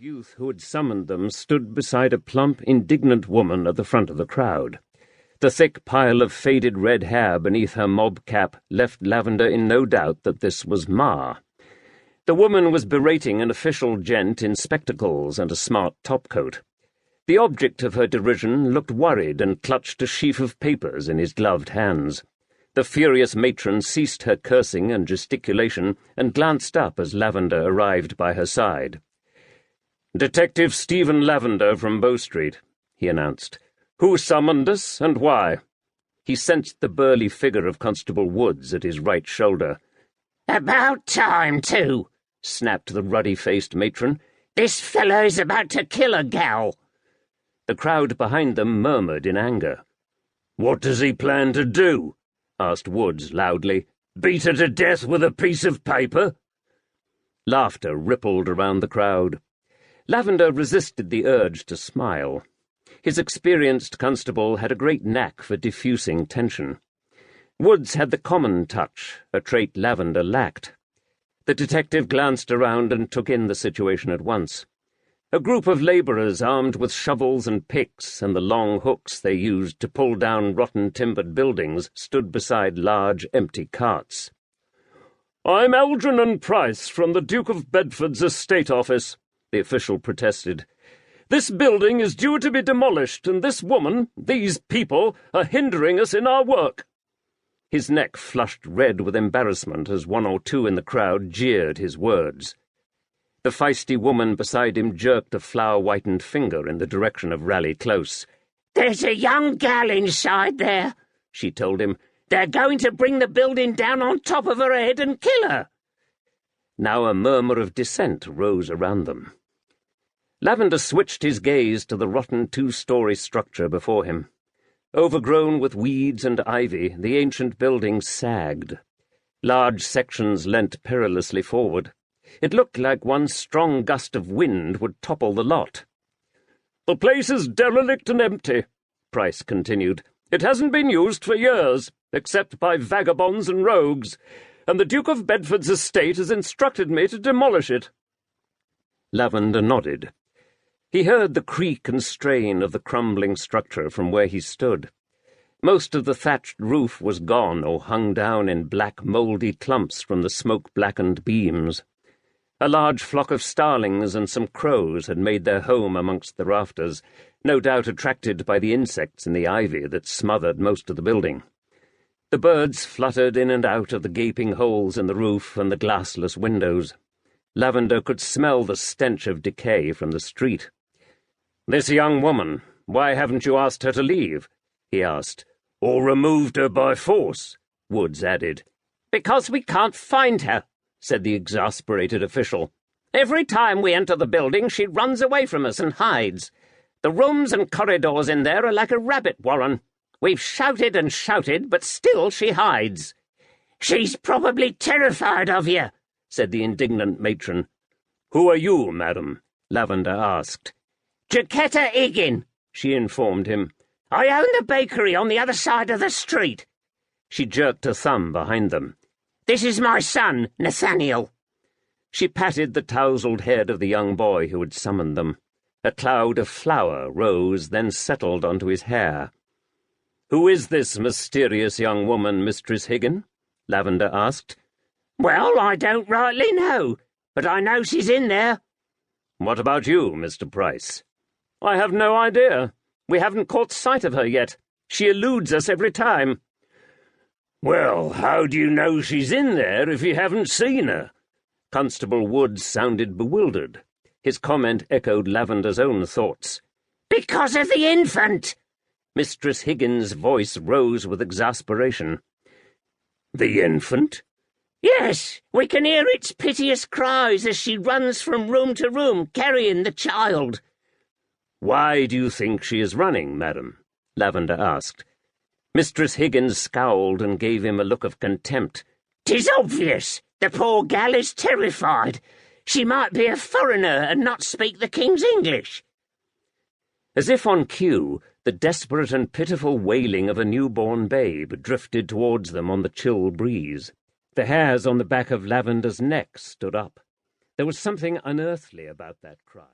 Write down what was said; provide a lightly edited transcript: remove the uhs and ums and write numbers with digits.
youth who had summoned them stood beside a plump, indignant woman at the front of the crowd. The thick pile of faded red hair beneath her mob cap left Lavender in no doubt that this was Ma. The woman was berating an official gent in spectacles and a smart topcoat. The object of her derision looked worried and clutched a sheaf of papers in his gloved hands. The furious matron ceased her cursing and gesticulation and glanced up as Lavender arrived by her side. "Detective Stephen Lavender from Bow Street," he announced. "Who summoned us, and why?" He sensed the burly figure of Constable Woods at his right shoulder. "About time, too," snapped the ruddy-faced matron. "This fellow's about to kill a gal." The crowd behind them murmured in anger. "What does he plan to do?" asked Woods loudly. "Beat her to death with a piece of paper?" Laughter rippled around the crowd. Lavender resisted the urge to smile. His experienced constable had a great knack for diffusing tension. Woods had the common touch, a trait Lavender lacked. The detective glanced around and took in the situation at once. A group of labourers armed with shovels and picks and the long hooks they used to pull down rotten timbered buildings stood beside large empty carts. "I'm Algernon Price from the Duke of Bedford's estate office," the official protested. "This building is due to be demolished, and this woman, these people, are hindering us in our work." His neck flushed red with embarrassment as one or two in the crowd jeered his words. The feisty woman beside him jerked a flour-whitened finger in the direction of Raleigh Close. "There's a young gal inside there," she told him. "They're going to bring the building down on top of her head and kill her." Now a murmur of dissent rose around them. Lavender switched his gaze to the rotten two-story structure before him. Overgrown with weeds and ivy, the ancient building sagged. Large sections leant perilously forward. It looked like one strong gust of wind would topple the lot. "The place is derelict and empty," Price continued. "It hasn't been used for years, except by vagabonds and rogues, and the Duke of Bedford's estate has instructed me to demolish it." Lavender nodded. He heard the creak and strain of the crumbling structure from where he stood. Most of the thatched roof was gone or hung down in black mouldy clumps from the smoke-blackened beams. A large flock of starlings and some crows had made their home amongst the rafters, no doubt attracted by the insects in the ivy that smothered most of the building. The birds fluttered in and out of the gaping holes in the roof and the glassless windows. Lavender could smell the stench of decay from the street. "This young woman, why haven't you asked her to leave?" he asked. "Or removed her by force?" Woods added. "Because we can't find her," said the exasperated official. "Every time we enter the building, she runs away from us and hides. The rooms and corridors in there are like a rabbit warren. We've shouted and shouted, but still she hides." "She's probably terrified of you," said the indignant matron. "Who are you, madam?" Lavender asked. "Jaquetta Higgin," she informed him. "I own the bakery on the other side of the street." She jerked a thumb behind them. "This is my son, Nathaniel." She patted the tousled head of the young boy who had summoned them. A cloud of flour rose, then settled onto his hair. "Who is this mysterious young woman, Mistress Higgin?" Lavender asked. "Well, I don't rightly know, but I know she's in there." "What about you, Mr. Price?" "I have no idea. We haven't caught sight of her yet. She eludes us every time." "Well, how do you know she's in there if you haven't seen her?" Constable Woods sounded bewildered. His comment echoed Lavender's own thoughts. "Because of the infant!" Mistress Higgin's voice rose with exasperation. "The infant?" "Yes, we can hear its piteous cries as she runs from room to room, carrying the child." "Why do you think she is running, madam?" Lavender asked. Mistress Higgins scowled and gave him a look of contempt. "'Tis obvious. The poor gal is terrified. She might be a foreigner and not speak the King's English." As if on cue, the desperate and pitiful wailing of a newborn babe drifted towards them on the chill breeze. The hairs on the back of Lavender's neck stood up. There was something unearthly about that cry.